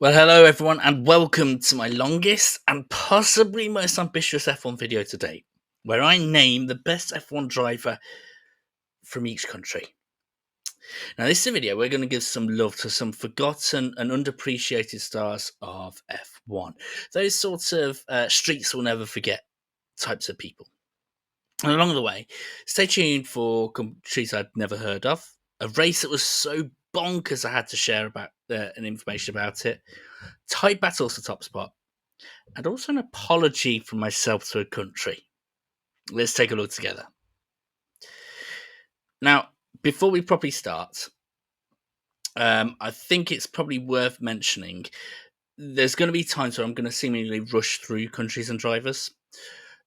Well, hello everyone, and welcome to my longest and possibly most ambitious F1 video to date, where I name the best F1 driver from each country. Now, this is a video we're going to give some love to some forgotten and underappreciated stars of F1. Those sorts of streets will never forget types of people. And along the way, stay tuned for countries I'd never heard of, a race that was so bonkers I had to share about and information about it, tight battles for top spot, and also an apology from myself to a country. Let's take a look together. Now, before we properly start, I think it's probably worth mentioning there's going to be times where I'm going to seemingly rush through countries and drivers.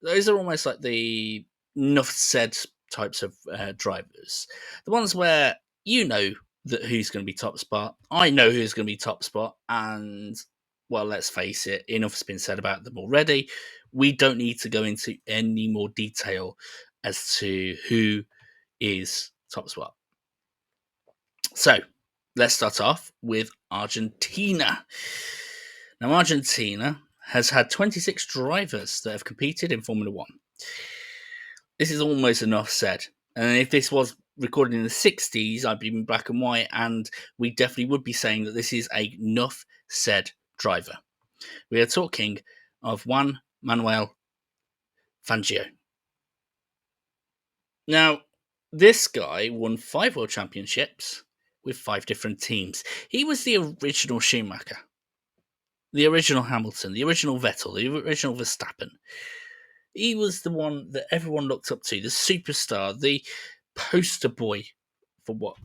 Those are almost like the enough said types of drivers. The ones where you know that who's going to be top spot. I know who's going to be top spot, and well, let's face it, enough's been said about them already. We don't need to go into any more detail as to who is top spot. So let's start off with Argentina. Now, Argentina has had 26 drivers that have competed in Formula One. This is almost enough said. And if this was recorded in the 60s, I'd be in black and white, and we definitely would be saying that this is a enough said driver. We are talking of Juan Manuel Fangio. Now, this guy won 5 world championships with 5 different teams. He was the original Schumacher, the original Hamilton, the original Vettel, the original Verstappen. He was the one that everyone looked up to, the superstar, the poster boy for what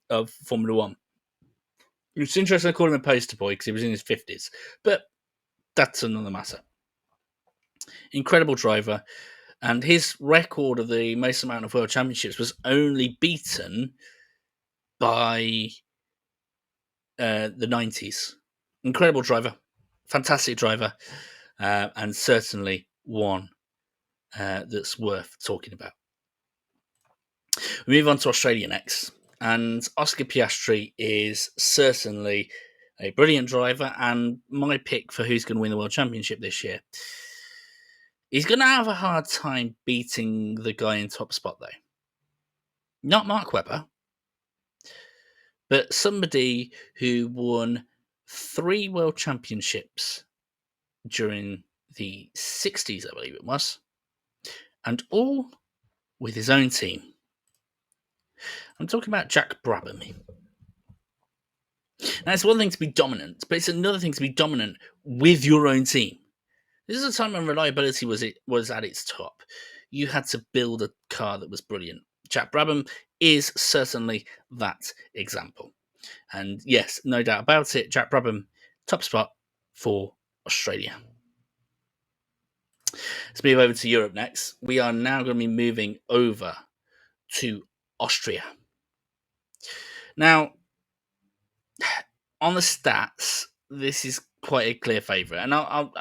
of Formula One. It's interesting I call him a poster boy because he was in his 50s, but that's another matter. Incredible driver, and his record of the most amount of world championships was only beaten by the 90s. Incredible driver, fantastic driver, and certainly one that's worth talking about. We move on to Australia next, and Oscar Piastri is certainly a brilliant driver and my pick for who's going to win the World Championship this year. He's going to have a hard time beating the guy in top spot, though. Not Mark Webber, but somebody who won 3 World Championships during the 60s, I believe it was, and all with his own team. I'm talking about Jack Brabham. Now, it's one thing to be dominant, but it's another thing to be dominant with your own team. This is a time when reliability was at its top. You had to build a car that was brilliant. Jack Brabham is certainly that example. And yes, no doubt about it, Jack Brabham, top spot for Australia. Let's move over to Europe next. We are now going to be moving over to Austria. Now, on the stats, this is quite a clear favourite. And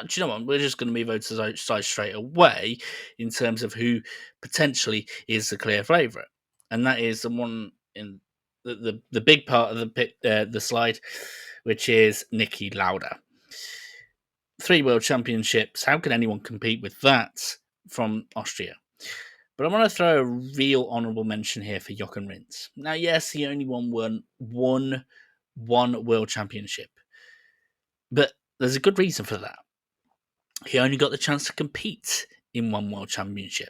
do you know what? We're just going to move over to the side straight away in terms of who potentially is the clear favourite. And that is the one in the big part of the slide, which is Niki Lauda. 3 world championships. How can anyone compete with that from Austria? But I want to throw a real honourable mention here for Jochen Rindt. Now, yes, he only won one world championship, but there's a good reason for that. He only got the chance to compete in 1 world championship.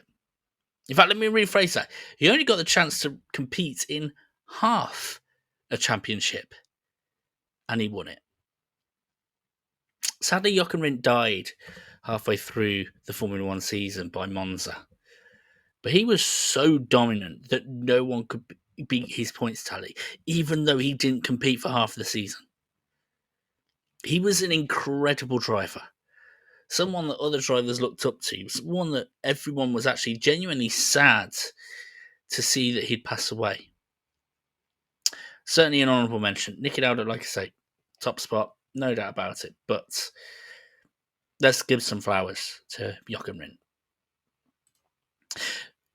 In fact, let me rephrase that. He only got the chance to compete in half a championship, and he won it. Sadly, Jochen Rindt died halfway through the Formula One season by Monza. But he was so dominant that no one could beat his points tally, even though he didn't compete for half the season. He was an incredible driver. Someone that other drivers looked up to. Someone that everyone was actually genuinely sad to see that he'd pass away. Certainly an honourable mention. Niki Lauda, like I say, top spot, no doubt about it. But let's give some flowers to Jochen Rindt.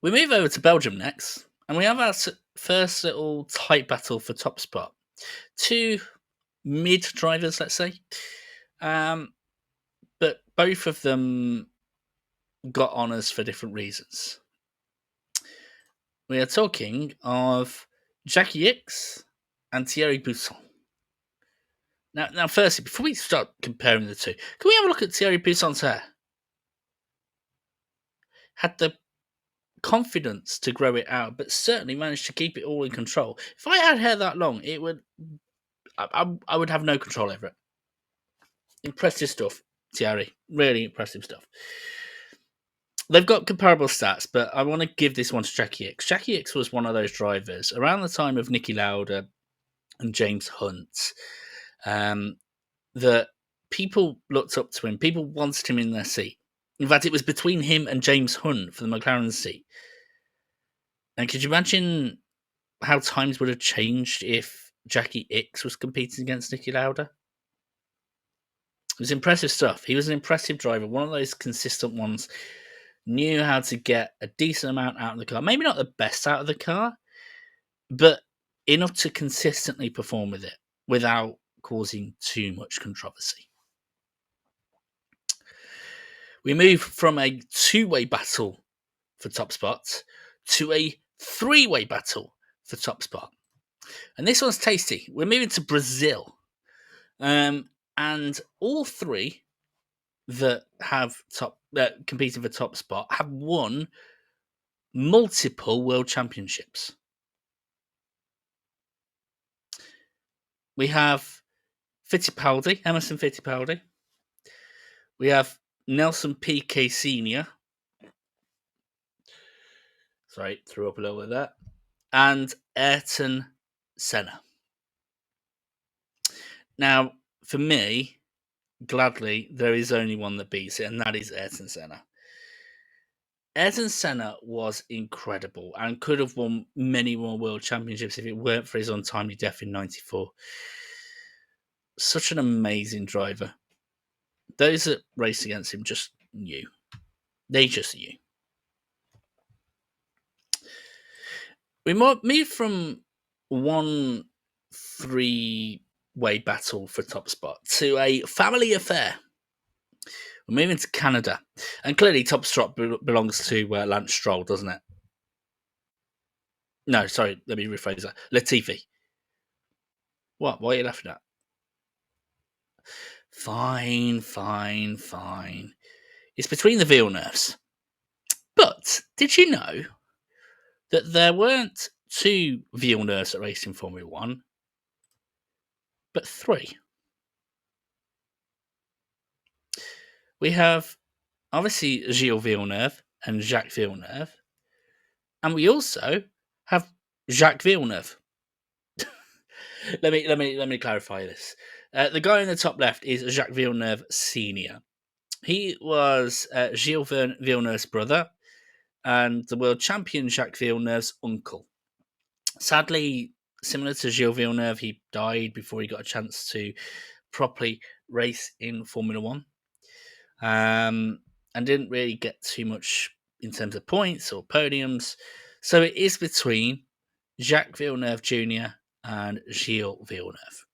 We move over to Belgium next, and we have our first little tight battle for top spot. 2 mid drivers, let's say. But both of them got honours for different reasons. We are talking of Jackie Ickx and Thierry Bousson. Now, firstly, before we start comparing the two, can we have a look at Thierry Bousson's hair? Had the confidence to grow it out, but certainly managed to keep it all in control. If I had hair that long, it would I would have no control over it. Impressive stuff, Thierry. Really impressive stuff. They've got comparable stats, but I want to give this one to Jackie Ickx. Jackie Ickx was one of those drivers around the time of Niki Lauda and James Hunt that people looked up to him. People wanted him in their seat. In fact, it was between him and James Hunt for the McLaren seat. And could you imagine how times would have changed if Jackie Ickx was competing against Niki Lauda? It was impressive stuff. He was an impressive driver, one of those consistent ones. Knew how to get a decent amount out of the car. Maybe not the best out of the car, but enough to consistently perform with it without causing too much controversy. We move from a two-way battle for top spots to a three-way battle for top spot. And this one's tasty. We're moving to Brazil. And all three that have competing for top spot have won multiple world championships. We have Emerson Fittipaldi. We have Nelson Piquet Sr. Sorry, threw up a little bit there. And Ayrton Senna. Now, for me, gladly, there is only one that beats it, and that is Ayrton Senna. Ayrton Senna was incredible and could have won many more world championships if it weren't for his untimely death in '94. Such an amazing driver. Those that raced against him just knew. They just knew. We move from one three-way battle for top spot to a family affair. We're moving to Canada. And clearly top spot belongs to Lance Stroll, doesn't it? No, sorry, let me rephrase that. Latifi. What? What are you laughing at? Fine. It's between the Villeneuves. But did you know that there weren't two Villeneuves that raced in Formula One, but three? We have, obviously, Gilles Villeneuve and Jacques Villeneuve. And we also have Jacques Villeneuve. let me clarify this. The guy in the top left is Jacques Villeneuve Sr. He was Gilles Villeneuve's brother and the world champion Jacques Villeneuve's uncle. Sadly, similar to Gilles Villeneuve, he died before he got a chance to properly race in Formula One. And didn't really get too much in terms of points or podiums. So it is between Jacques Villeneuve Jr. and Gilles Villeneuve.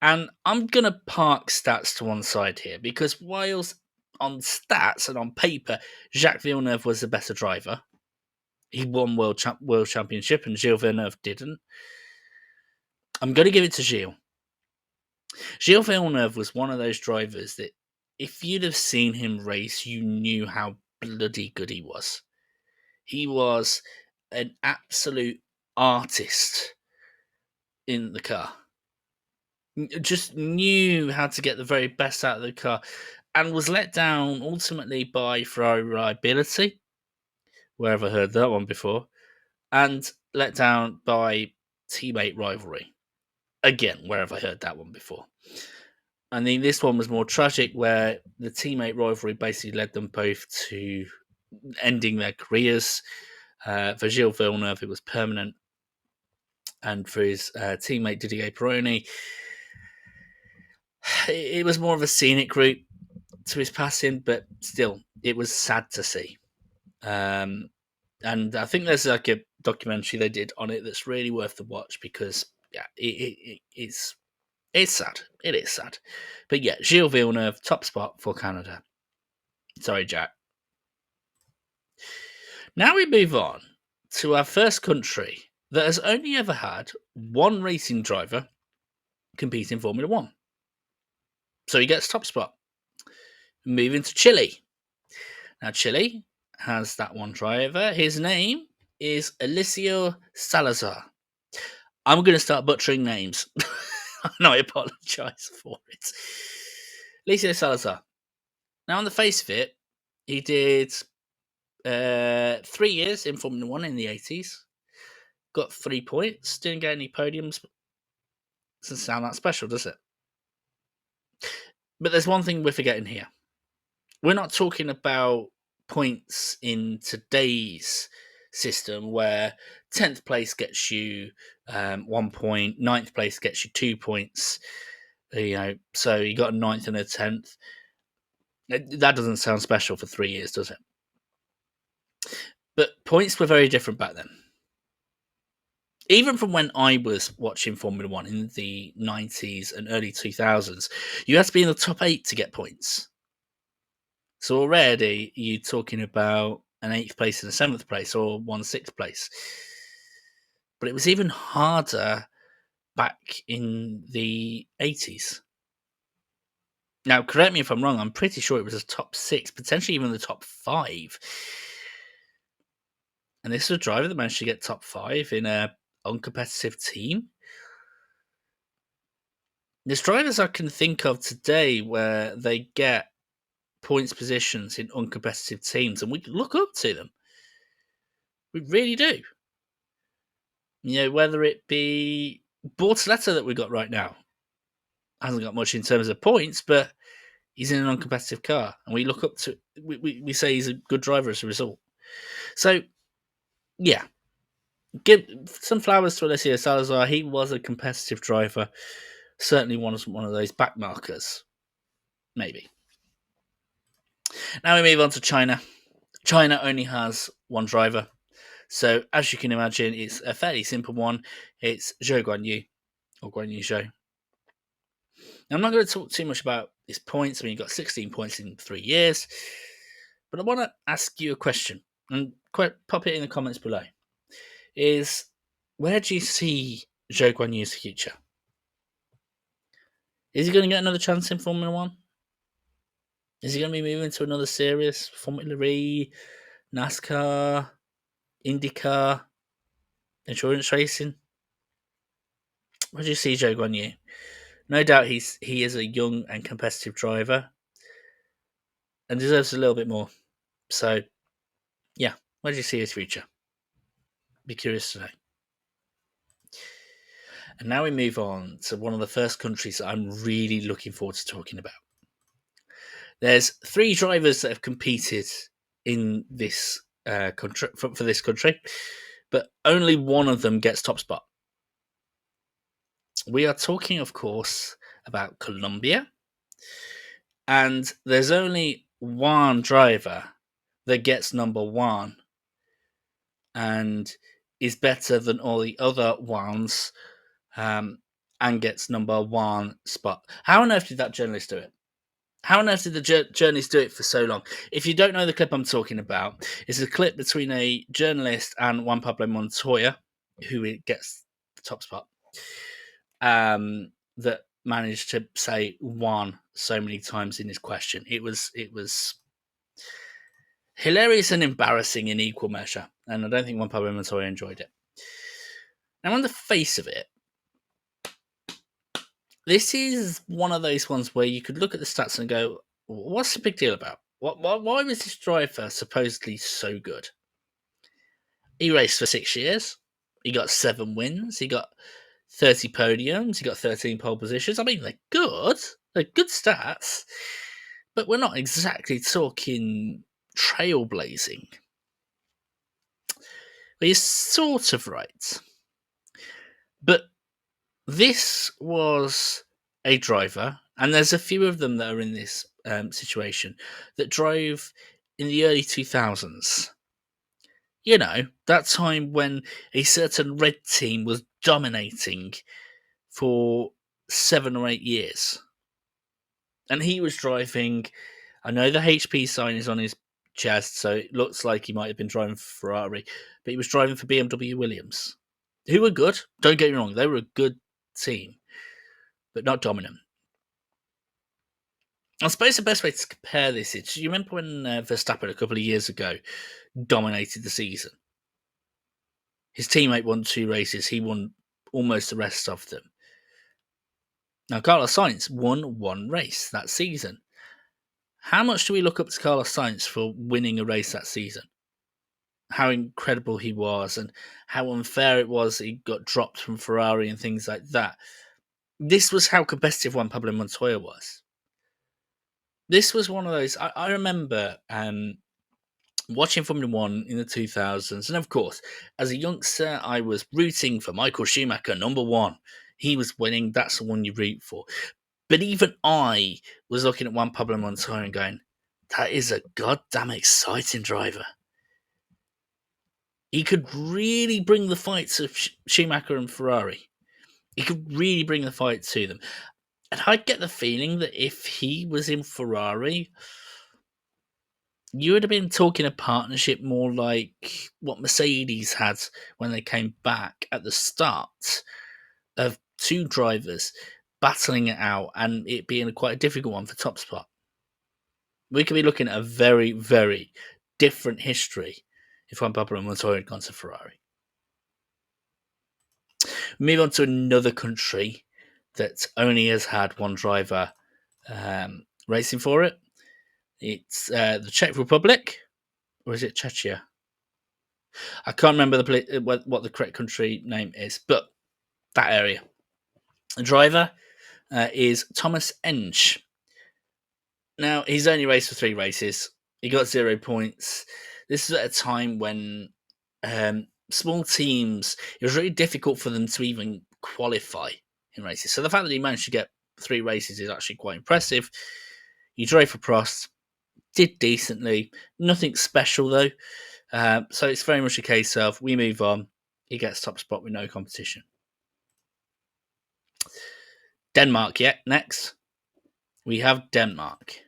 And I'm going to park stats to one side here because whilst on stats and on paper, Jacques Villeneuve was the better driver, he won world championship and Gilles Villeneuve didn't. I'm going to give it to Gilles. Gilles Villeneuve was one of those drivers that if you'd have seen him race, you knew how bloody good he was. He was an absolute artist in the car. Just knew how to get the very best out of the car and was let down ultimately by Ferrari reliability. Where have I heard that one before? And let down by teammate rivalry. Again, where have I heard that one before? I mean, this one was more tragic, where the teammate rivalry basically led them both to ending their careers. For Gilles Villeneuve, it was permanent. And for his teammate Didier Pironi, it was more of a scenic route to his passing, but still, it was sad to see. And I think there's like a documentary they did on it that's really worth the watch because yeah, it's sad. It is sad. But yeah, Gilles Villeneuve, top spot for Canada. Sorry, Jack. Now we move on to our first country that has only ever had one racing driver compete in Formula One. So he gets top spot. Moving to Chile. Now, Chile has that one driver. His name is Alicio Salazar. I'm going to start butchering names. No, I apologise for it. Alicio Salazar. Now, on the face of it, he did 3 years in Formula One in the 80s. Got 3 points. Didn't get any podiums. Doesn't sound that special, does it? But there's one thing we're forgetting here. We're not talking about points in today's system where 10th place gets you 1 point, 9th place gets you 2 points. So you got a 9th and a 10th. That doesn't sound special for 3 years, does it? But points were very different back then. Even from when I was watching Formula One in the 90s and early 2000s, you had to be in the top 8 to get points. So already you're talking about an 8th place and a 7th place, or 1/6 place. But it was even harder back in the 80s. Now, correct me if I'm wrong, I'm pretty sure it was a top 6, potentially even the top 5. And this was a driver that managed to get top 5 in a uncompetitive team. There's drivers I can think of today where they get points positions in uncompetitive teams, and we look up to them. We really do. Whether it be Bortoleto that we got right now, hasn't got much in terms of points, but he's in an uncompetitive car, and we look up to. We say he's a good driver as a result. So, yeah, give some flowers to Alessio Salazar. He was a competitive driver. Certainly wasn't one of those back markers. Maybe. Now we move on to China. China only has one driver. So, as you can imagine, it's a fairly simple one. It's Zhou Guanyu, or Guanyu Zhou. Now, I'm not going to talk too much about his points. I mean, he got 16 points in 3 years. But I want to ask you a question, and pop it in the comments below. Where do you see Zhou Guanyu's future? Is he going to get another chance in Formula One? Is he going to be moving to another series? Formula E, NASCAR, IndyCar, endurance racing? Where do you see Zhou Guanyu? No doubt he is a young and competitive driver and deserves a little bit more. So, yeah, where do you see his future? Be curious to know. And now we move on to one of the first countries that I'm really looking forward to talking about. There's 3 drivers that have competed in this country for this country, but only one of them gets top spot. We are talking, of course, about Colombia, and there's only one driver that gets number 1 and is better than all the other ones, and gets number 1 spot. How on earth did that journalist do it? How on earth did the journalist do it for so long? If you don't know the clip I'm talking about, it's a clip between a journalist and Juan Pablo Montoya, who gets the top spot, that managed to say 1 so many times in his question. It was hilarious and embarrassing in equal measure, and I don't think Juan Pablo Montoya enjoyed it. Now, on the face of it, this is one of those ones where you could look at the stats and go, what's the big deal about? Why was this driver supposedly so good? He raced for 6 years. He got 7 wins. He got 30 podiums. He got 13 pole positions. I mean, they're good. They're good stats. But we're not exactly talking trailblazing. But you're sort of right. But this was a driver, and there's a few of them that are in this situation, that drove in the early 2000s. That time when a certain red team was dominating for 7 or 8 years. And he was driving, I know the HP sign is on his chest, so it looks like he might have been driving for Ferrari, but he was driving for BMW Williams, who were good. Don't get me wrong, they were a good team, but not dominant. I suppose the best way to compare this is, you remember when Verstappen a couple of years ago dominated the season? His teammate won 2 races, he won almost the rest of them. Now, Carlos Sainz won 1 race that season. How much do we look up to Carlos Sainz for winning a race that season? How incredible he was, and how unfair it was he got dropped from Ferrari and things like that. This was how competitive Juan Pablo Montoya was. This was one of those. I remember watching Formula One in the 2000s, and of course, as a youngster, I was rooting for Michael Schumacher, number one. He was winning. That's the one you root for. But even I was looking at Juan Pablo Montoya and going, that is a goddamn exciting driver. He could really bring the fight to Schumacher and Ferrari. He could really bring the fight to them. And I get the feeling that if he was in Ferrari, you would have been talking a partnership more like what Mercedes had when they came back at the start, of 2 drivers battling it out and it being quite a difficult one for top spot. We could be looking at a very, very different history if Juan Pablo Montoya had gone to Ferrari. Move on to another country that only has had one driver racing for it. It's the Czech Republic, or is it Czechia? I can't remember what the correct country name is, but that area. The driver is Thomas Enge. Now, he's only raced for 3 races. He got 0 points. This is at a time when small teams, it was really difficult for them to even qualify in races. So the fact that he managed to get 3 races is actually quite impressive. He drove for Prost, did decently. Nothing special, though. So it's very much a case of we move on. He gets top spot with no competition. Denmark, next. We have Denmark.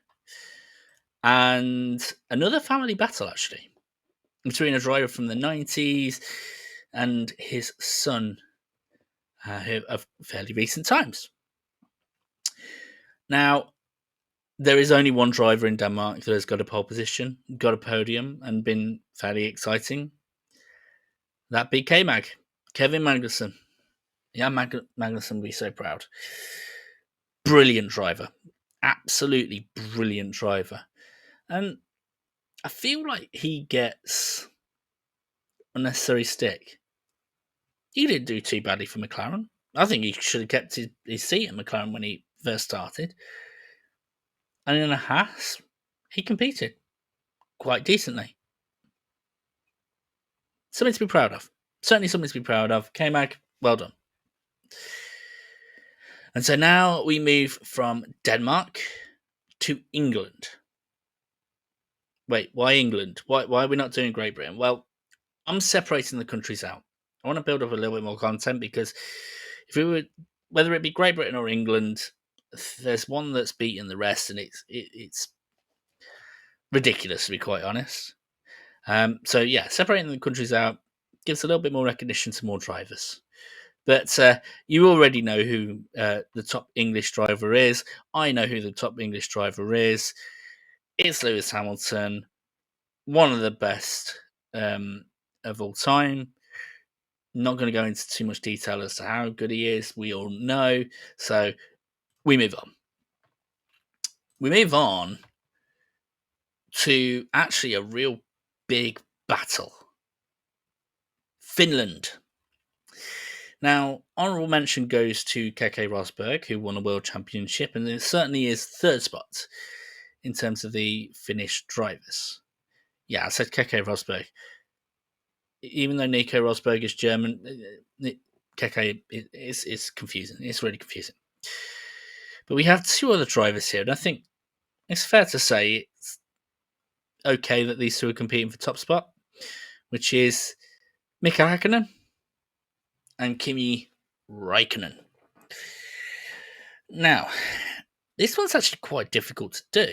And another family battle, actually, between a driver from the 90s and his son of fairly recent times. Now, there is only one driver in Denmark that has got a pole position, got a podium, and been fairly exciting. That be K-Mag, Kevin Magnussen. Yeah, Magnussen will be so proud. Brilliant driver. Absolutely brilliant driver. And I feel like he gets unnecessary stick. He didn't do too badly for McLaren. I think he should have kept his seat at McLaren when he first started. And in a Haas, he competed quite decently. Something to be proud of. Certainly something to be proud of. K-Mag, well done. And so now we move from Denmark to England. Wait, why England? Why are we not doing Great Britain? Well, I'm separating the countries out. I want to build up a little bit more content because if we were, whether it be Great Britain or England, there's one that's beating the rest, and it's ridiculous, to be quite honest. So yeah, separating the countries out gives a little bit more recognition to more drivers. But you already know who the top English driver is. I know who the top English driver is. It's Lewis Hamilton, one of the best of all time. Not going to go into too much detail as to how good he is. We all know. So we move on. We move on to actually a real big battle. Finland. Now, honourable mention goes to Keke Rosberg, who won a world championship, and it certainly is 3rd spot in terms of the Finnish drivers. Yeah, I said Keke Rosberg. Even though Nico Rosberg is German, Keke is confusing. It's really confusing. But we have 2 other drivers here, and I think it's fair to say it's okay that these 2 are competing for top spot, which is Mika Hakkinen and Kimi Räikkönen. Now, this one's actually quite difficult to do.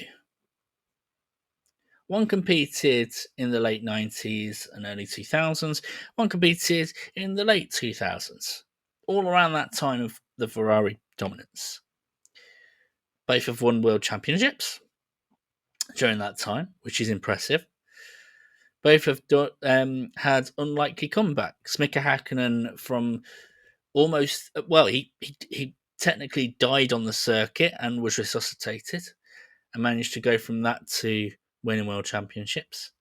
One competed in the late 90s and early 2000s. One competed in the late 2000s, all around that time of the Ferrari dominance. Both have won world championships during that time, which is impressive. Both have had unlikely comebacks. Mika Hakkinen from almost, well, he technically died on the circuit and was resuscitated and managed to go from that to winning world championships.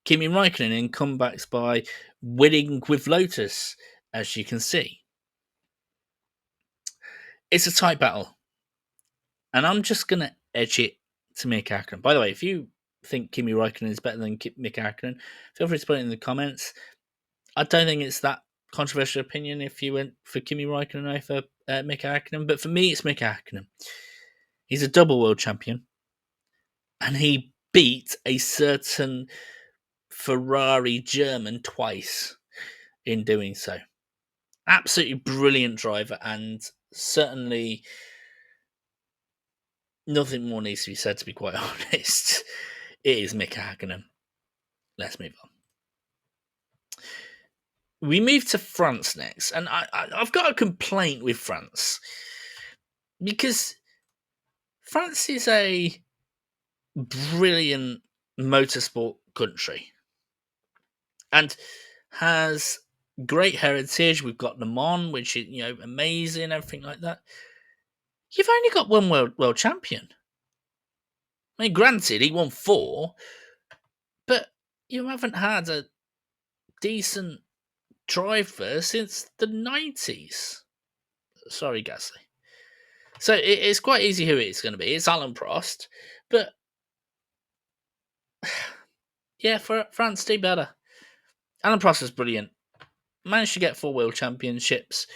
Kimi Raikkonen in comebacks by winning with Lotus, as you can see. It's a tight battle. And I'm just going to edge it to Mika Hakkinen. By the way, if you think Kimi Raikkonen is better than Mika Hakkinen, feel free to put it in the comments. I don't think it's that controversial opinion if you went for Kimi Raikkonen over Mika Hakkinen, but for me, it's Mika Hakkinen. He's a double world champion, and he beat a certain Ferrari German twice in doing so. Absolutely brilliant driver, and certainly nothing more needs to be said, to be quite honest. It is Mika Hakkinen. Let's move on. We move to France next, and I've got a complaint with France because France is a brilliant motorsport country and has great heritage. We've got Le Mans, which is amazing, everything like that. You've only got one world champion. I mean, granted, he won 4, but you haven't had a decent driver since the 90s. Sorry, Gasly. So it's quite easy who it's going to be. It's Alan Prost, but yeah, for France, do better. Alan Prost is brilliant. Managed to get 4 world championships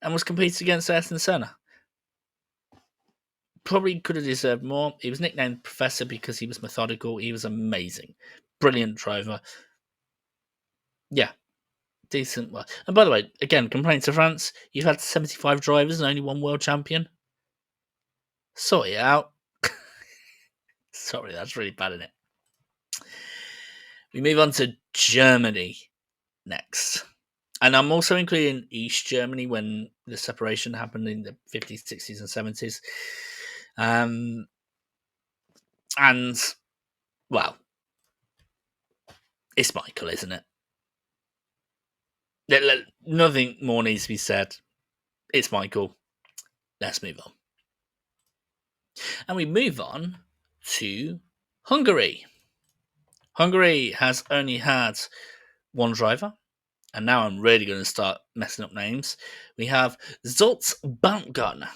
and was competing against Ayrton Senna. Probably could have deserved more. He was nicknamed Professor because he was methodical. He was amazing. Brilliant driver. Yeah, decent. Well, and by the way, again, complaints to France. You've had 75 drivers and only 1 world champion. Sort it out. Sorry, that's really bad, isn't it? We move on to Germany next. And I'm also including East Germany when the separation happened in the 50s, 60s, and 70s. And, well, it's Michael, isn't it? Nothing more needs to be said. It's Michael. Let's move on. And we move on to Hungary. Hungary has only had 1 driver. And now I'm really going to start messing up names. We have Zoltz Baumgartner.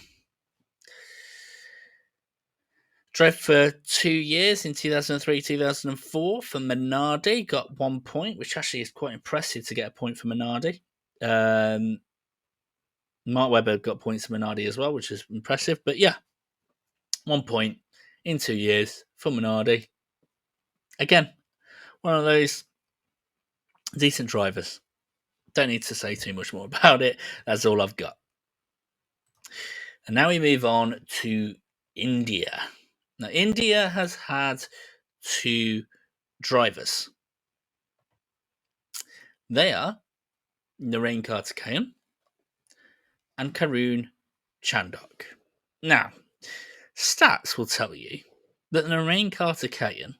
Drove for 2 years in 2003, 2004 for Minardi. Got 1 point, which actually is quite impressive to get a point for Minardi. Mark Webber got points for Minardi as well, which is impressive. But yeah, 1 point in 2 years for Minardi. Again, one of those decent drivers. Don't need to say too much more about it. That's all I've got. And now we move on to India. Now, India has had 2 drivers. They are Narain Karthikeyan and Karun Chandhok. Now, stats will tell you that Narain Karthikeyan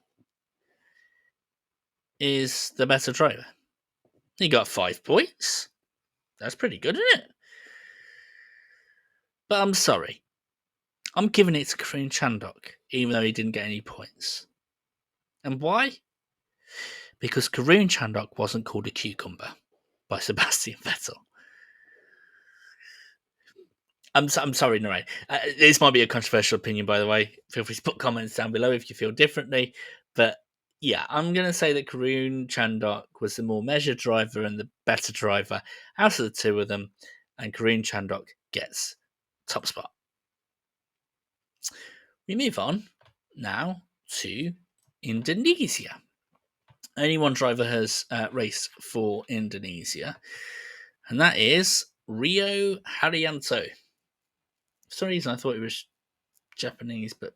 is the better driver. He got 5 points. That's pretty good, isn't it? But I'm sorry. I'm giving it to Karun Chandhok, even though he didn't get any points. And why? Because Karun Chandhok wasn't called a cucumber by Sebastian Vettel. I'm sorry, Narain. This might be a controversial opinion, by the way. Feel free to put comments down below if you feel differently. But yeah, I'm going to say that Karun Chandhok was the more measured driver and the better driver out of the 2 of them. And Karun Chandhok gets top spot. We move on now to Indonesia. Only 1 driver has raced for Indonesia, and that is Rio Haryanto. For some reason, I thought he was Japanese, but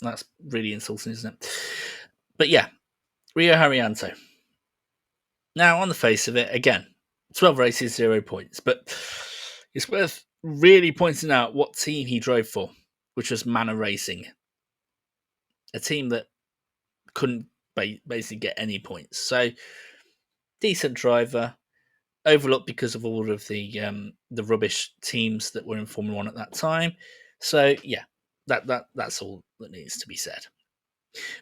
that's really insulting, isn't it? But yeah, Rio Haryanto. Now, on the face of it, again, 12 races, 0 points. But it's worth really pointing out what team he drove for, which was Manor Racing, a team that couldn't basically get any points. So, decent driver, overlooked because of all of the rubbish teams that were in Formula One at that time. So, yeah, that's all that needs to be said.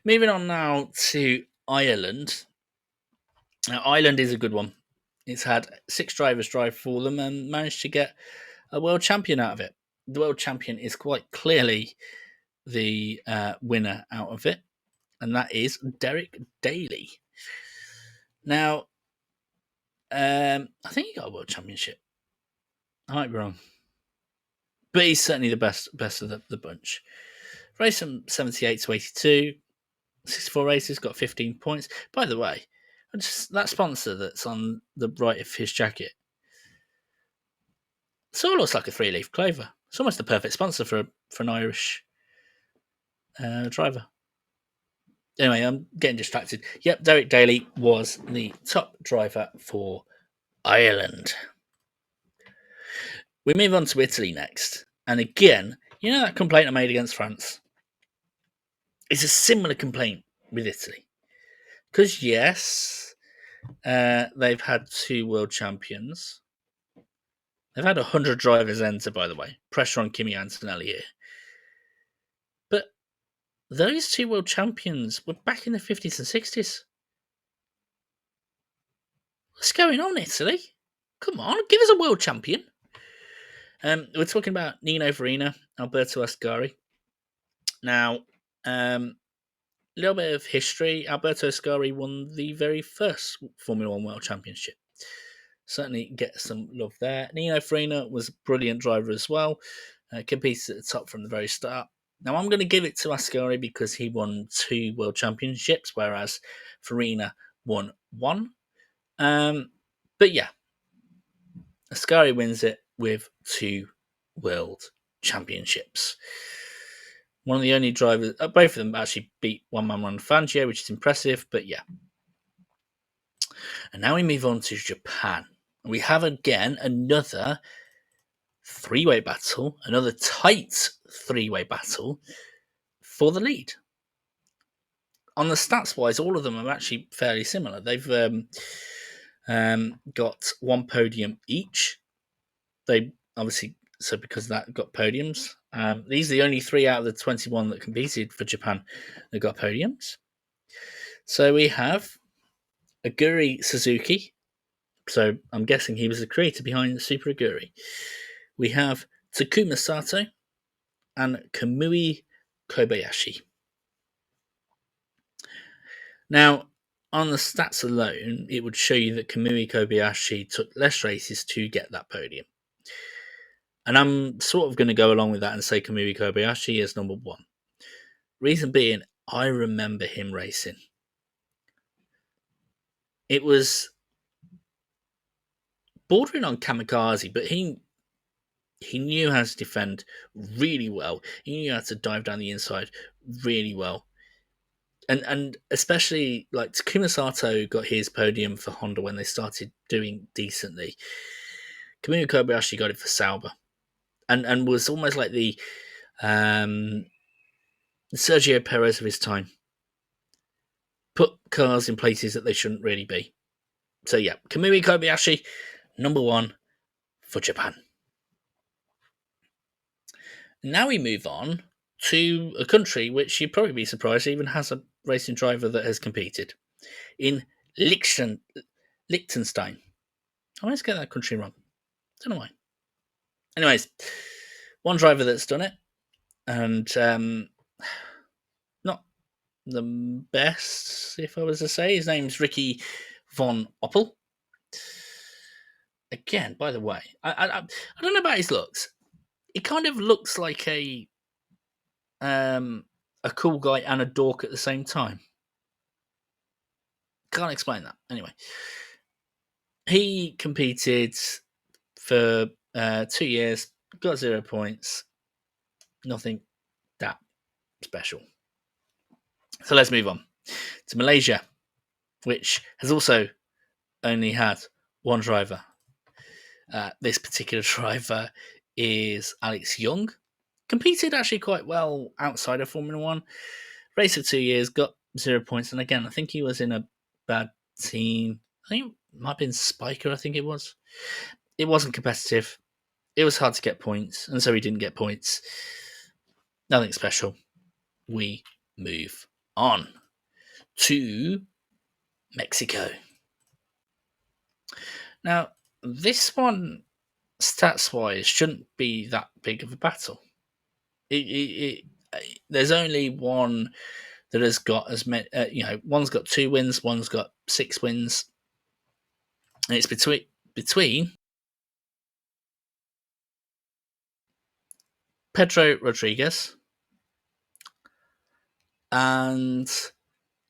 Moving on now to Ireland. Now, Ireland is a good one. It's had 6 drivers drive for them and managed to get a world champion out of it. The world champion is quite clearly the winner out of it, and that is Derek Daly. Now, I think he got a world championship. I might be wrong, but he's certainly the best of the bunch. Race from 78 to 82, 64 races, got 15 points. By the way, that sponsor that's on the right of his jacket, sort of looks like a 3-leaf clover. It's almost the perfect sponsor for an Irish driver. Anyway, I'm getting distracted. Yep, Derek Daly was the top driver for Ireland. We move on to Italy next. And again, you know that complaint I made against France? It's a similar complaint with Italy. Because, yes, they've had 2 world champions. They've had 100 drivers enter, by the way. Pressure on Kimi Antonelli here. But those 2 world champions were back in the 50s and 60s. What's going on, Italy? Come on, give us a world champion. We're talking about Nino Farina, Alberto Ascari. Now, a little bit of history. Alberto Ascari won the very first Formula One World Championship. Certainly get some love there. Nino Farina was a brilliant driver as well. Competed at the top from the very start. Now, I'm going to give it to Ascari because he won 2 World Championships, whereas Farina won 1. But yeah, Ascari wins it with 2 World Championships. One of the only drivers, both of them actually beat One Man Run Fangio, which is impressive, but yeah. And now we move on to Japan. We have again another 3-way battle, another tight 3-way battle for the lead. On the stats wise, all of them are actually fairly similar. They've got 1 podium each. They obviously, so because of that, got podiums. These are the only 3 out of the 21 that competed for Japan that got podiums. So we have Aguri Suzuki. So I'm guessing he was the creator behind Super Aguri. We have Takuma Sato and Kamui Kobayashi. Now, on the stats alone, it would show you that Kamui Kobayashi took less races to get that podium. And I'm sort of going to go along with that and say Kamui Kobayashi is number 1. Reason being, I remember him racing. It was bordering on kamikaze, but he knew how to defend really well. He knew how to dive down the inside really well. And especially like Takuma Sato got his podium for Honda when they started doing decently. Kamui Kobayashi got it for Sauber. And was almost like the Sergio Perez of his time. Put cars in places that they shouldn't really be. So yeah, Kamui Kobayashi, number 1 for Japan. Now we move on to a country which you'd probably be surprised even has a racing driver that has competed in Liechtenstein. I always get that country wrong. Don't know why. Anyways, one driver that's done it, and not the best, if I was to say. His name's Ricky von Oppel. Again, by the way, I don't know about his looks. He kind of looks like a cool guy and a dork at the same time. Can't explain that. Anyway, he competed for 2 years, got 0 points. Nothing that special. So let's move on to Malaysia, which has also only had one driver. This particular driver is Alex Young. Competed actually quite well outside of Formula One. Race for 2 years, got 0 points. And again, I think he was in a bad team. I think it might have been Spiker, I think it was. It wasn't competitive. It was hard to get points, and so he didn't get points. Nothing special. We move on to Mexico. Now, this one, stats-wise, shouldn't be that big of a battle. There's only one that has got as many. One's got 2 wins, one's got 6 wins, and it's between Pedro Rodriguez and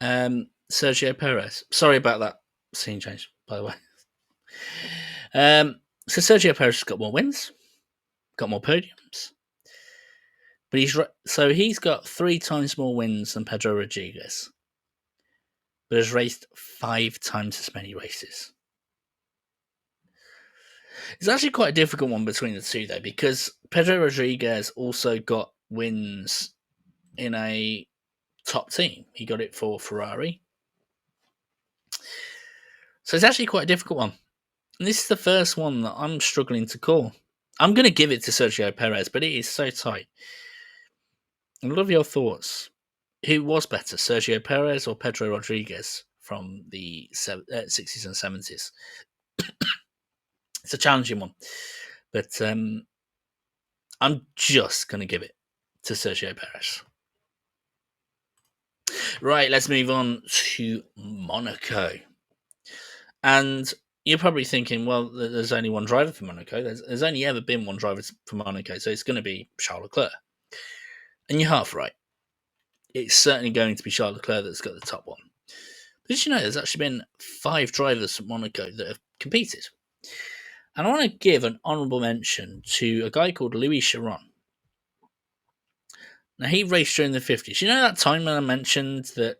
Sergio Perez. Sorry about that scene change, by the way. So Sergio Perez has got more wins, got more podiums, but he's got 3 times more wins than Pedro Rodriguez, but has raced 5 times as many races. It's actually quite a difficult one between the two, though, because Pedro Rodriguez also got wins in a top team. He got it for Ferrari. So it's actually quite a difficult one. And this is the first one that I'm struggling to call. I'm going to give it to Sergio Perez, but it is so tight. I love your thoughts. Who was better, Sergio Perez or Pedro Rodriguez from the 60s and 70s? It's a challenging one, but I'm just going to give it to Sergio Perez. Right, let's move on to Monaco. And you're probably thinking, well, there's only one driver for Monaco. There's only ever been one driver for Monaco, so it's going to be Charles Leclerc. And you're half right. It's certainly going to be Charles Leclerc that's got the top one. But did you know there's actually been 5 drivers from Monaco that have competed? And I want to give an honourable mention to a guy called Louis Chiron. Now, he raced during the 50s. You know that time when I mentioned that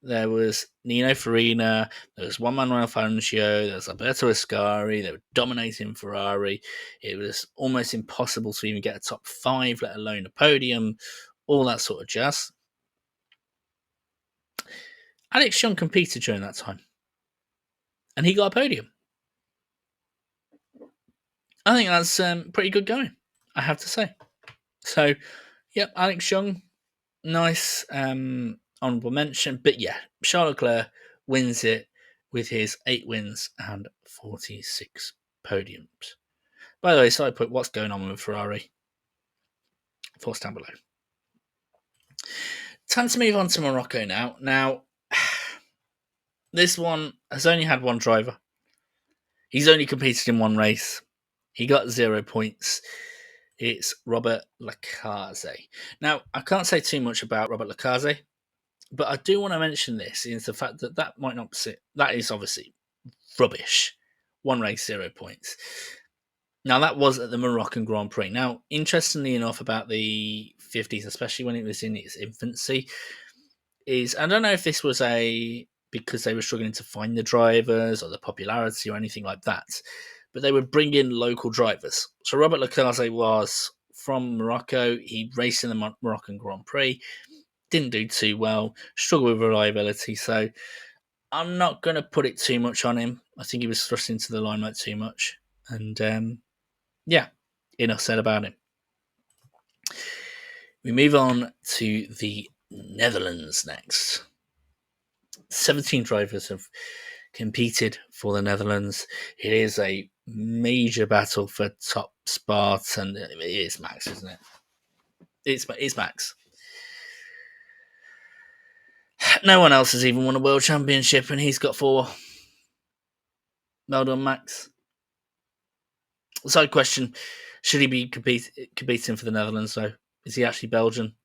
there was Nino Farina, there was Juan Manuel Fangio, there was Alberto Ascari, they were dominating Ferrari. It was almost impossible to even get a top 5, let alone a podium, all that sort of jazz. Alex Young competed during that time, and he got a podium. I think that's pretty good going, I have to say. So, yep, Alex Young, nice honourable mention. But yeah, Charles Leclerc wins it with his 8 wins and 46 podiums. By the way, so I put what's going on with Ferrari. Force down below. Time to move on to Morocco now. Now, this one has only had one driver. He's only competed in one race. He got 0 points. It's Robert Lacaze. Now, I can't say too much about Robert Lacaze, but I do want to mention this is the fact that might not be, that is obviously rubbish. 1 race, 0 points. Now, that was at the Moroccan Grand Prix. Now, interestingly enough, about the 50s, especially when it was in its infancy, is I don't know if this was because they were struggling to find the drivers or the popularity or anything like that, but they would bring in local drivers. So Robert Lacaze was from Morocco. He raced in the Moroccan Grand Prix, didn't do too well, struggled with reliability. So I'm not going to put it too much on him. I think he was thrust into the limelight too much. And yeah, enough said about him. We move on to the Netherlands next. 17 drivers have competed for the Netherlands. It is a major battle for top spot, and it is Max, isn't it? It's Max. No one else has even won a world championship, and he's got 4. Well done, Max. Side question: should he be competing for the Netherlands? Though, is he actually Belgian?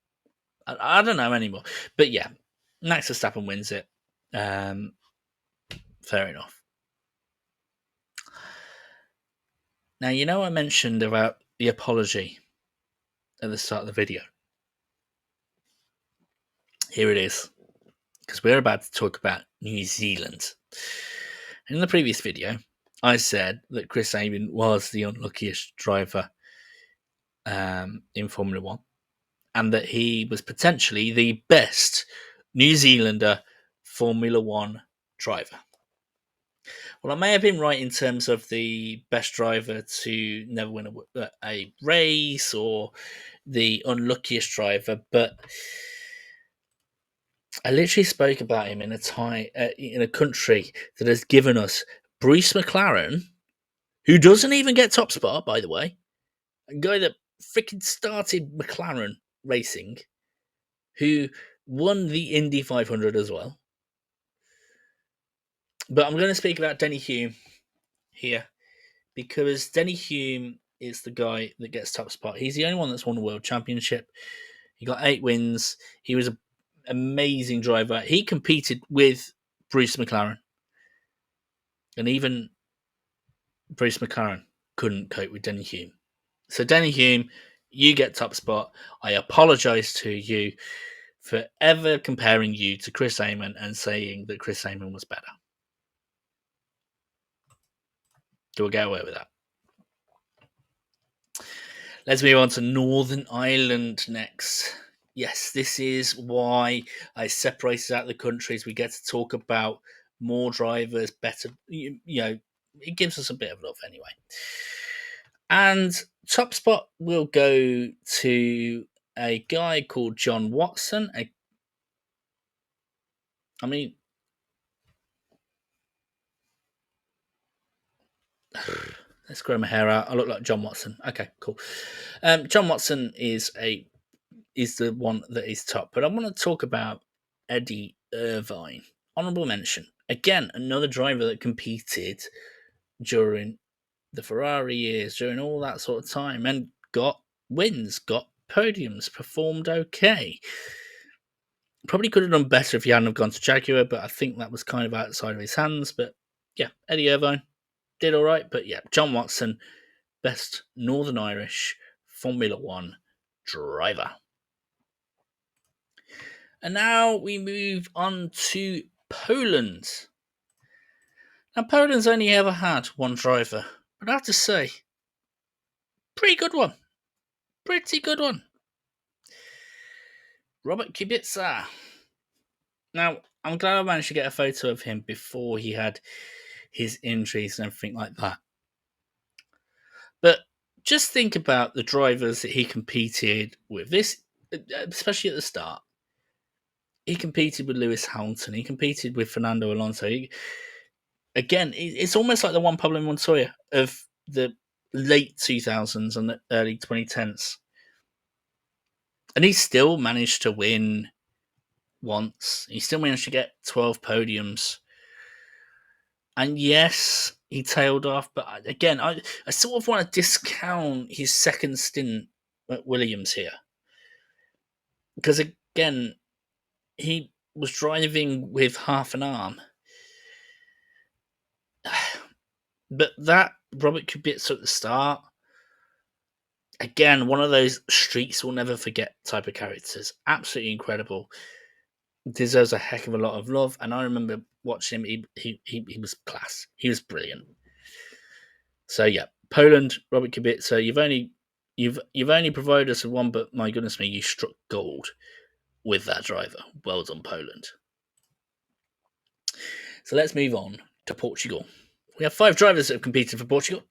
I don't know anymore. But yeah, Max Verstappen wins it. Fair enough. Now, I mentioned about the apology at the start of the video. Here it is, because we're about to talk about New Zealand. In the previous video, I said that Chris Amon was the unluckiest driver in Formula One, and that he was potentially the best New Zealander Formula One driver. Well, I may have been right in terms of the best driver to never win a race or the unluckiest driver, but I literally spoke about him in a country that has given us Bruce McLaren, who doesn't even get top spot, by the way, a guy that freaking started McLaren racing, who won the Indy 500 as well. But I'm going to speak about Denny Hume here, because Denny Hume is the guy that gets top spot. He's the only one that's won a world championship. He got 8 wins. He was an amazing driver. He competed with Bruce McLaren, and even Bruce McLaren couldn't cope with Denny Hume. So Denny Hume, you get top spot. I apologise to you for ever comparing you to Chris Amon and saying that Chris Amon was better. Do we get away with that? Let's move on to Northern Ireland next. Yes, this is why I separated out the countries. We get to talk about more drivers, better. You know, it gives us a bit of love anyway. And top spot will go to a guy called John Watson. Let's grow my hair out. I look like John Watson. Okay, cool. John Watson is the one that is top, but I want to talk about Eddie Irvine. Honorable mention. Again, another driver that competed during the Ferrari years, during all that sort of time, and got wins, got podiums, performed okay. Probably could have done better if he hadn't have gone to Jaguar, but I think that was kind of outside of his hands. But yeah, Eddie Irvine did all right. But yeah, John Watson, best Northern Irish Formula One driver. And now we move on to Poland. Now, Poland's only ever had one driver, but I have to say, pretty good one. Pretty good one. Robert Kubica. Now, I'm glad I managed to get a photo of him before he had his injuries and everything like that. But just think about the drivers that he competed with. This, especially at the start. He competed with Lewis Hamilton. He competed with Fernando Alonso. Again, it's almost like the Juan Pablo Montoya of the late 2000s and the early 2010s. And he still managed to win once. He still managed to get 12 podiums. And yes, he tailed off. But again, I sort of want to discount his second stint at Williams here. Because again, he was driving with half an arm. But that Robert Kubica at the start, again, one of those streets we'll never forget type of characters. Absolutely incredible. Deserves a heck of a lot of love. And I remember watching him. He was class. He was brilliant. So yeah, Poland, Robert Kubica. You've only provided us with one, but my goodness me, you struck gold with that driver. Well done, Poland. So let's move on to Portugal. We have 5 drivers that have competed for Portugal.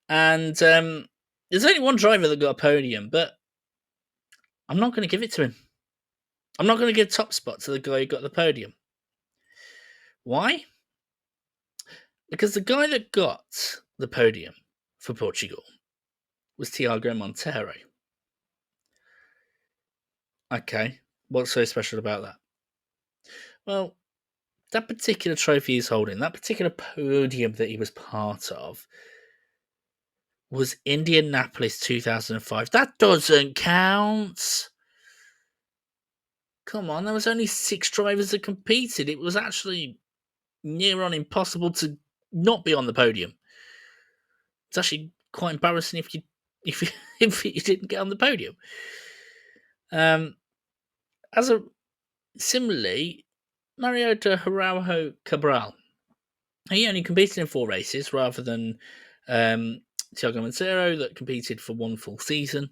And there's only one driver that got a podium, but I'm not going to give it to him. I'm not going to give top spot to the guy who got the podium. Why? Because the guy that got the podium for Portugal was Tiago Monteiro. Okay, what's so special about that? Well, that particular trophy he's holding, that particular podium that he was part of, was Indianapolis 2005. That doesn't count. Come on, there was only 6 drivers that competed. It was actually near on impossible to not be on the podium. It's actually quite embarrassing if you if you didn't get on the podium. Similarly, Mario de Araujo Cabral, he only competed in 4 races rather than Thiago Monteiro that competed for 1 full season.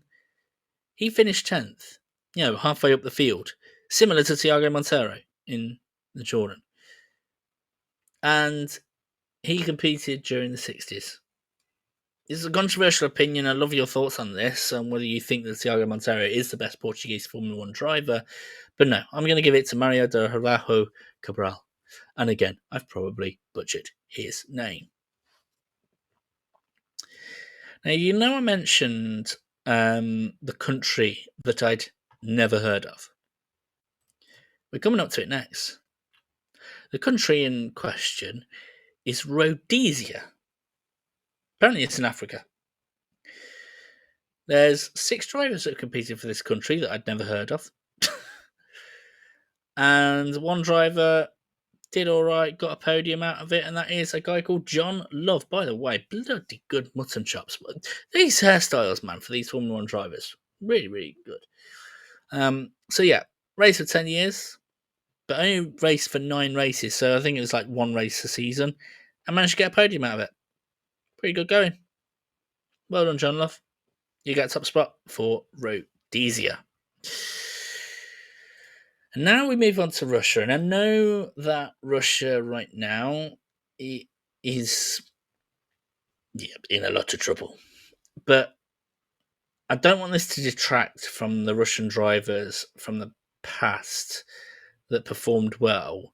He finished 10th, halfway up the field, similar to Thiago Monteiro in the Jordan. And he competed during the 60s. This is a controversial opinion. I love your thoughts on this, and whether you think that Thiago Monteiro is the best Portuguese Formula 1 driver. But no, I'm going to give it to Mario de Araujo Cabral. And again, I've probably butchered his name. Now, I mentioned the country that I'd never heard of. We're coming up to it next. The country in question is Rhodesia. Apparently, it's in Africa. There's 6 drivers that competed for this country that I'd never heard of. And one driver did all right, got a podium out of it, and that is a guy called John Love. By the way, bloody good mutton chops. These hairstyles, man, for these Formula 1 drivers, really, really good. So yeah, race for 10 years, but only raced for 9 races, so I think it was like 1 race a season, and managed to get a podium out of it. Pretty good going. Well done, John Love. You get a top spot for Rhodesia. And now we move on to Russia, and I know that Russia right now is in a lot of trouble, but I don't want this to detract from the Russian drivers from the past that performed well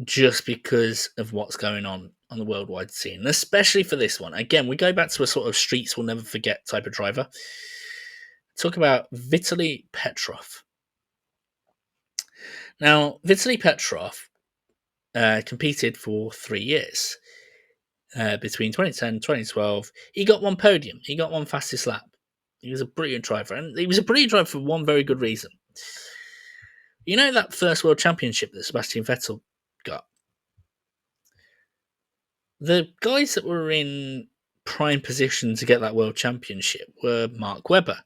just because of what's going on the worldwide scene, especially for this one. Again, we go back to a sort of streets we'll never forget type of driver. Talk about Vitaly Petrov. Now, Vitaly Petrov competed for 3 years. Between 2010 and 2012, he got 1 podium. He got 1 fastest lap. He was a brilliant driver, and he was a brilliant driver for one very good reason. You know that first World Championship that Sebastian Vettel got? The guys that were in prime position to get that World Championship were Mark Webber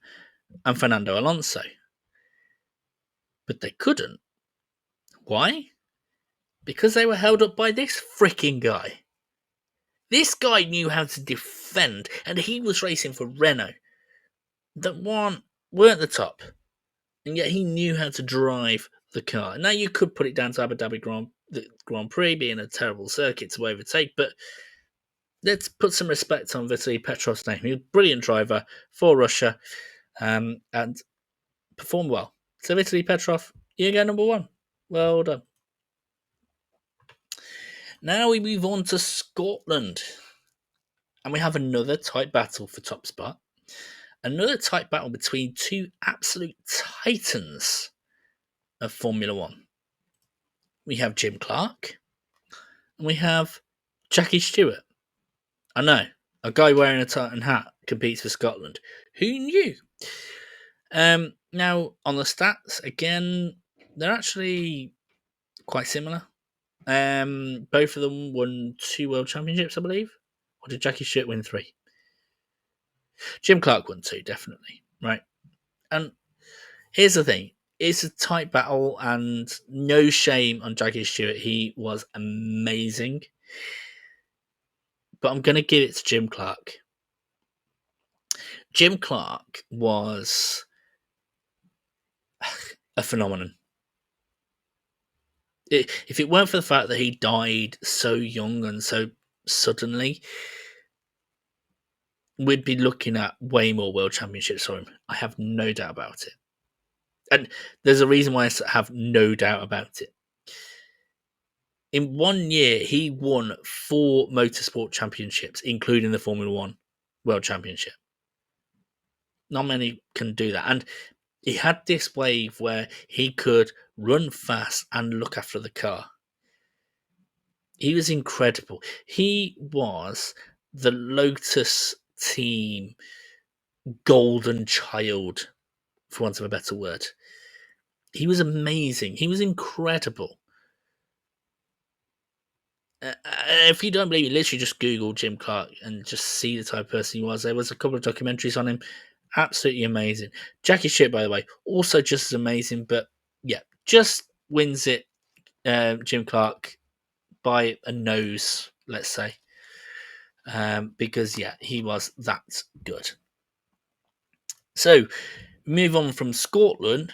and Fernando Alonso. But they couldn't. Why? Because they were held up by this freaking guy. This guy knew how to defend, and he was racing for Renault that weren't the top, and yet he knew how to drive the car. Now, you could put it down to Abu Dhabi Grand Prix being a terrible circuit to overtake, but let's put some respect on Vitaly Petrov's name. He was a brilliant driver for Russia and performed well. So, Vitaly Petrov, you go number 1. Well done. Now we move on to Scotland. And we have another tight battle for top spot. Another tight battle between 2 absolute titans of Formula 1. We have Jim Clark and we have Jackie Stewart. I know, a guy wearing a tartan hat competes for Scotland. Who knew? Now, on the stats, again, they're actually quite similar. Both of them won 2 World Championships, I believe. Or did Jackie Stewart win 3? Jim Clark won 2, definitely, right? And here's the thing. It's a tight battle, and no shame on Jackie Stewart. He was amazing. But I'm going to give it to Jim Clark. Jim Clark was a phenomenon. If it weren't for the fact that he died so young and so suddenly, we'd be looking at way more World Championships for him. I have no doubt about it. And there's a reason why I have no doubt about it. In 1 year, he won 4 motorsport championships, including the Formula 1 World Championship. Not many can do that. And he had this wave where he could run fast and look after the car. He was incredible. He was the Lotus team golden child, for want of a better word. He was amazing. He was incredible. If you don't believe me, literally just Google Jim Clark and just see the type of person he was. There was a couple of documentaries on him. Absolutely amazing. Jackie Stewart, by the way, also just as amazing, but just wins it, Jim Clark, by a nose, let's say. Because he was that good. So move on from Scotland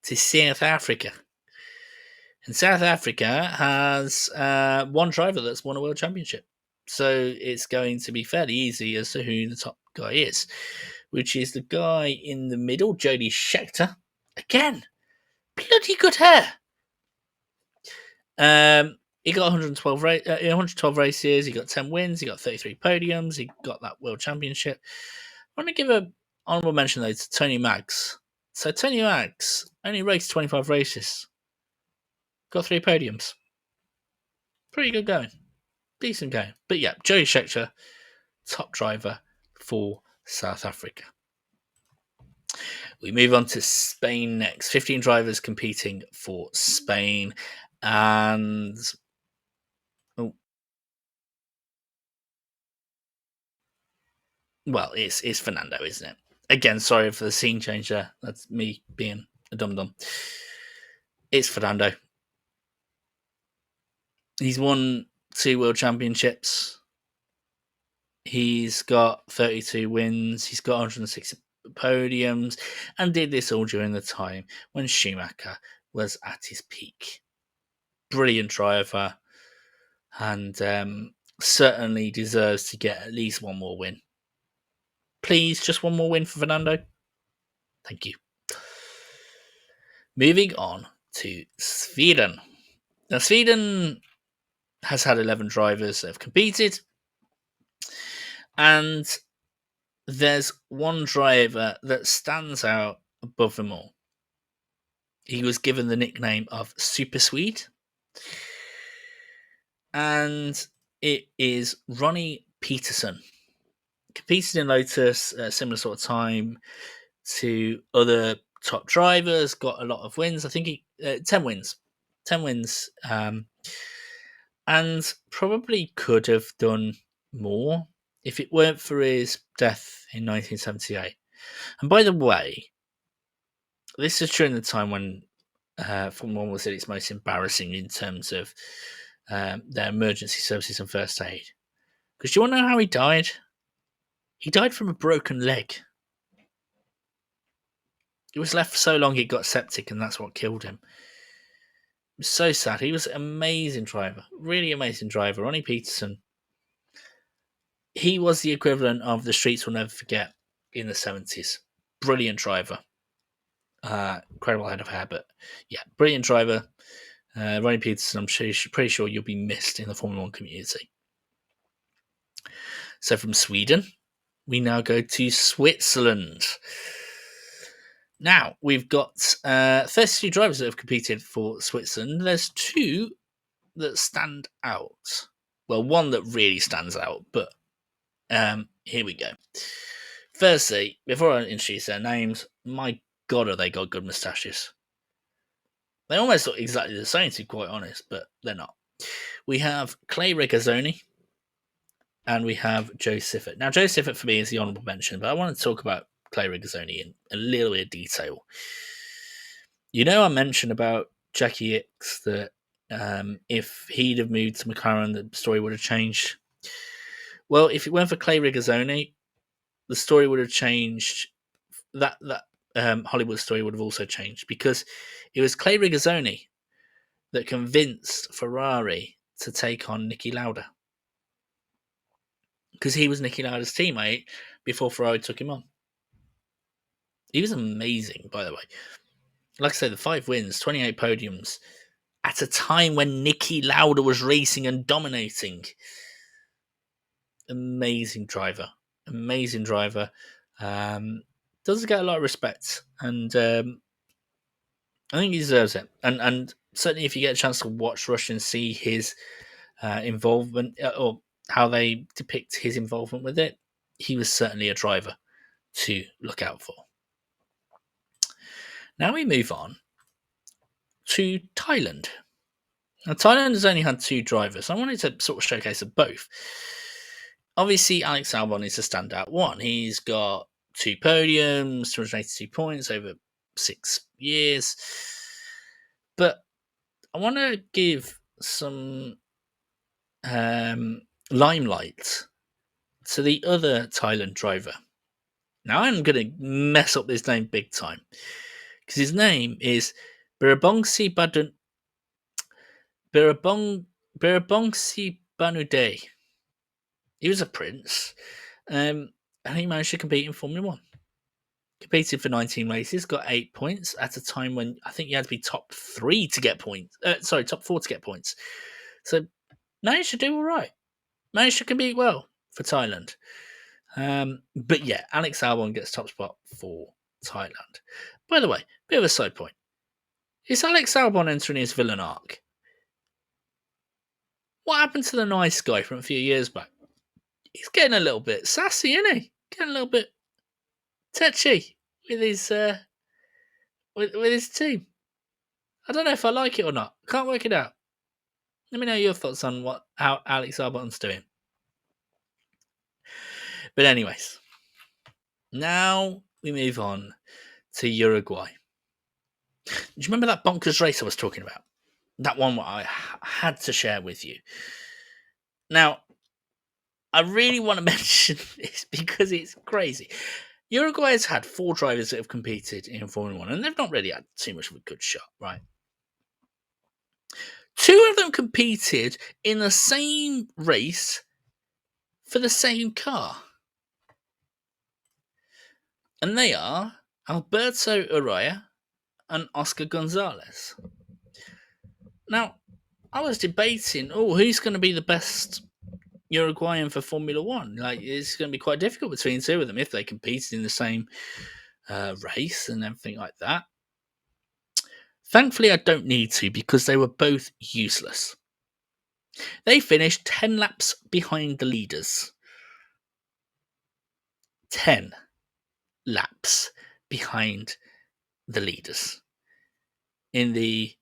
to South Africa. And South Africa has one driver that's won a world championship. So it's going to be fairly easy as to who the top guy is, which is the guy in the middle, Jody Scheckter. Again, bloody good hair. He got 112 races. He got 10 wins. He got 33 podiums. He got that world championship. I want to give an honourable mention, though, to Tony Maggs. So Tony Maggs only raced 25 races. Got 3 podiums. Pretty good going. Decent going. But yeah, Jody Scheckter, top driver for South Africa. We move on to Spain next. 15 drivers competing for Spain. And well, it's Fernando, isn't it? Again, sorry for the scene change there. That's me being a dum-dum. It's Fernando. He's won 2 world championships. He's got 32 wins. He's got 160 podiums, and did this all during the time when Schumacher was at his peak. Brilliant driver, and certainly deserves to get at least one more win. Please, just one more win for Fernando. Thank you. Moving on to Sweden. Now, Sweden has had 11 drivers that have competed, and there's one driver that stands out above them all. He was given the nickname of Super Swede, and it is Ronnie Peterson. Competed in Lotus at a similar sort of time to other top drivers, got a lot of wins. I think 10 wins. 10 wins. And probably could have done more if it weren't for his death in 1978. And by the way, this is during the time when Formula 1 was at its most embarrassing in terms of their emergency services and first aid. Because do you want to know how he died? He died from a broken leg. It was left for so long it got septic, and that's what killed him. It was so sad. He was an amazing driver. Really amazing driver. Ronnie Peterson. He was the equivalent of the Streets Will Never Forget in the 70s. Brilliant driver. Incredible head of hair, but yeah, brilliant driver. Ronnie Peterson, I'm pretty sure you'll be missed in the Formula 1 community. So from Sweden, we now go to Switzerland. Now, we've got 32 drivers that have competed for Switzerland. There's 2 that stand out. Well, one that really stands out, but here we go. Firstly, before I introduce their names, my God, have they got good moustaches. They almost look exactly the same, to be quite honest, but they're not. We have Clay Regazzoni, and we have Joe Siffert. Now, Joe Siffert for me is the honourable mention, but I want to talk about Clay Regazzoni in a little bit of detail. You know, I mentioned about Jackie Ickx that if he'd have moved to McLaren, the story would have changed. Well, if it weren't for Clay Regazzoni, the story would have changed. That Hollywood story would have also changed, because it was Clay Regazzoni that convinced Ferrari to take on Niki Lauda, because he was Niki Lauda's teammate before Ferrari took him on. He was amazing, by the way. Like I said, the 5 wins, 28 podiums, at a time when Niki Lauda was racing and dominating. Amazing driver. Amazing driver. Doesn't get a lot of respect, and I think he deserves it. And certainly, if you get a chance to watch Rush and see his involvement, or how they depict his involvement with it, he was certainly a driver to look out for. Now we move on to Thailand. Now, Thailand has only had 2 drivers. I wanted to sort of showcase them both. Obviously, Alex Albon is a standout one. He's got 2 podiums, 282 points over 6 years. I want to give some limelight to the other Thailand driver. Now I'm going to mess up this name big time because his name is Birabongsi Badun Birabong Birabongsi Banude. He was a prince, and he managed to compete in Formula One. Competed for 19 races, got 8 points at a time when I think you had to be top 3 to get points. Top 4 to get points. So managed to do all right. Managed to compete well for Thailand. But yeah, Alex Albon gets top spot for Thailand. By the way, bit of a side point. Is Alex Albon entering his villain arc? What happened to the nice guy from a few years back? He's getting a little bit sassy, isn't he? Getting a little bit touchy with his with his team. I don't know if I like it or not. Can't work it out. Let me know your thoughts on how Alex Albon's doing. But anyways, now we move on to Uruguay. Do you remember that bonkers race I was talking about? That one I had to share with you. Now, I really want to mention this because it's crazy. Uruguay has had 4 drivers that have competed in Formula 1, and they've not really had too much of a good shot, right? 2 of them competed in the same race for the same car. And they are Alberto Uraya and Oscar Gonzalez. Now, I was debating, who's going to be the best Uruguayan for Formula One? Like, it's going to be quite difficult between the 2 of them if they competed in the same race and everything like that. Thankfully, I don't need to because they were both useless. They finished 10 laps behind the leaders. 10 laps behind the leaders. In the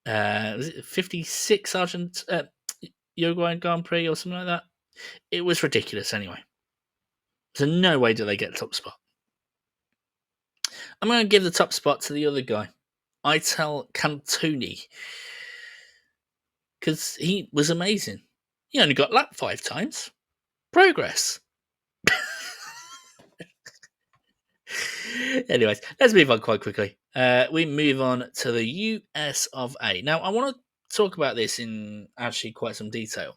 56 Uruguayan Grand Prix or something like that. It was ridiculous anyway. So no way do they get the top spot. I'm going to give the top spot to the other guy, Itel Cantoni, because he was amazing. He only got lapped 5 times. Progress. Anyways, let's move on quite quickly. We move on to the US of A. Now, I want to talk about this in actually quite some detail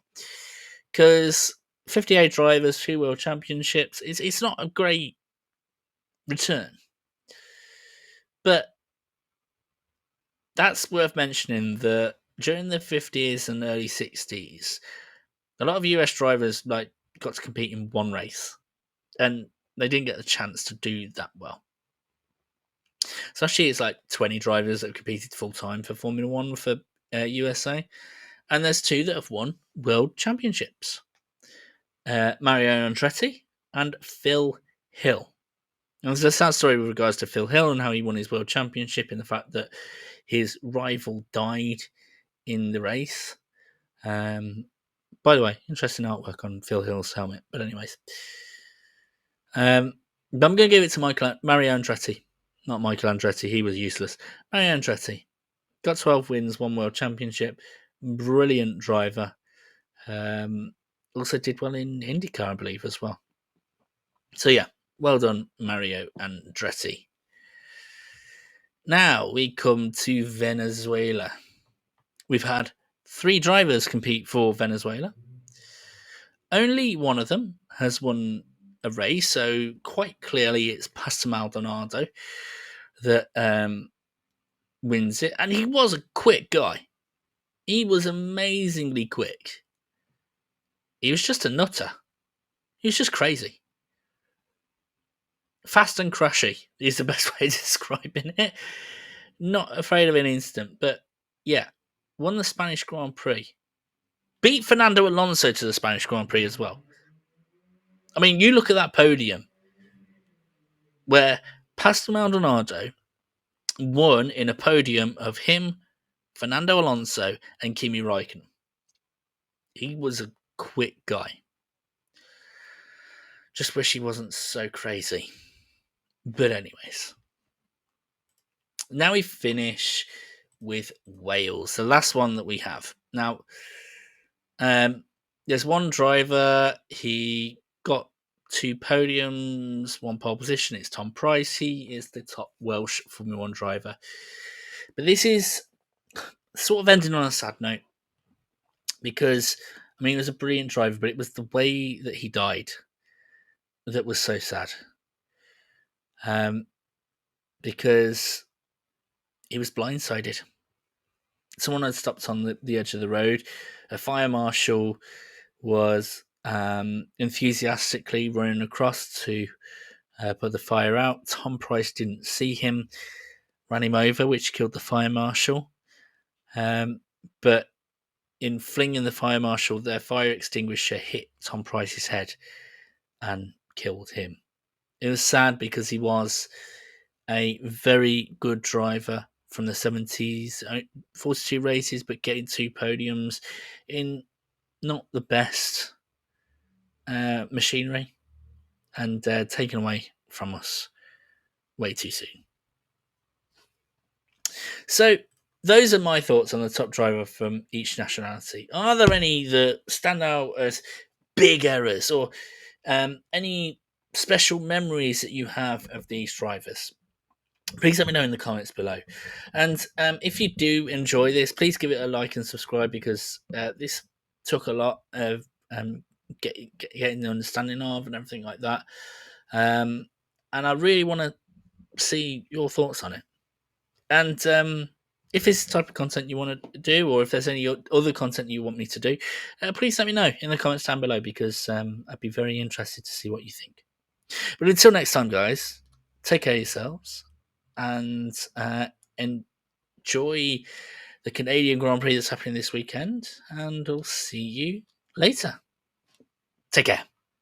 because 58 drivers, 2 world championships, it's not a great return. But that's worth mentioning that during the 50s and early 60s, a lot of US drivers got to compete in one race, and they didn't get the chance to do that well. So actually, it's 20 drivers that have competed full time for Formula One for USA, and there's 2 that have won world championships: Mario Andretti and Phil Hill. And there's a sad story with regards to Phil Hill and how he won his world championship, and the fact that his rival died in the race. By the way, interesting artwork on Phil Hill's helmet. But anyways, but I'm going to give it to Mario Andretti. Not Michael Andretti, he was useless. Mario Andretti got 12 wins, 1 world championship. Brilliant driver. Also did well in IndyCar, I believe, as well. So yeah, well done, Mario Andretti. Now we come to Venezuela. We've had 3 drivers compete for Venezuela. Only one of them has won a race, so quite clearly it's Pastor Maldonado that wins it. And he was a quick guy. He was amazingly quick. He was just a nutter. He was just crazy. Fast and crushy is the best way of describing it. Not afraid of an instant, but yeah, won the Spanish Grand Prix. Beat Fernando Alonso to the Spanish Grand Prix as well. I mean, you look at that podium where Pastor Maldonado won in a podium of him, Fernando Alonso, and Kimi Raikkonen. He was a quick guy. Just wish he wasn't so crazy. But anyways, now we finish with Wales, the last one that we have. Now, there's one driver, he got 2 podiums, 1 pole position. It's Tom Price. He is the top Welsh Formula 1 driver. But this is sort of ending on a sad note because, I mean, he was a brilliant driver, but it was the way that he died that was so sad. Because he was blindsided. Someone had stopped on the edge of the road. A fire marshal was enthusiastically running across to put the fire out. Tom Price didn't see him, ran him over, which killed the fire marshal. But in flinging the fire marshal, their fire extinguisher hit Tom Price's head and killed him. It was sad because he was a very good driver from the 70s, 42 races, but getting 2 podiums in not the best machinery, and taken away from us way too soon. So those are my thoughts on the top driver from each nationality. Are there any that stand out as big errors, or any special memories that you have of these drivers? Please let me know in the comments below. And if you do enjoy this, please give it a like and subscribe, because this took a lot of getting the understanding of and everything like that. And I really want to see your thoughts on it. And if it's the type of content you want to do, or if there's any other content you want me to do, please let me know in the comments down below, because I'd be very interested to see what you think. But until next time, guys, take care of yourselves and enjoy the Canadian Grand Prix that's happening this weekend. And I'll see you later. Take care.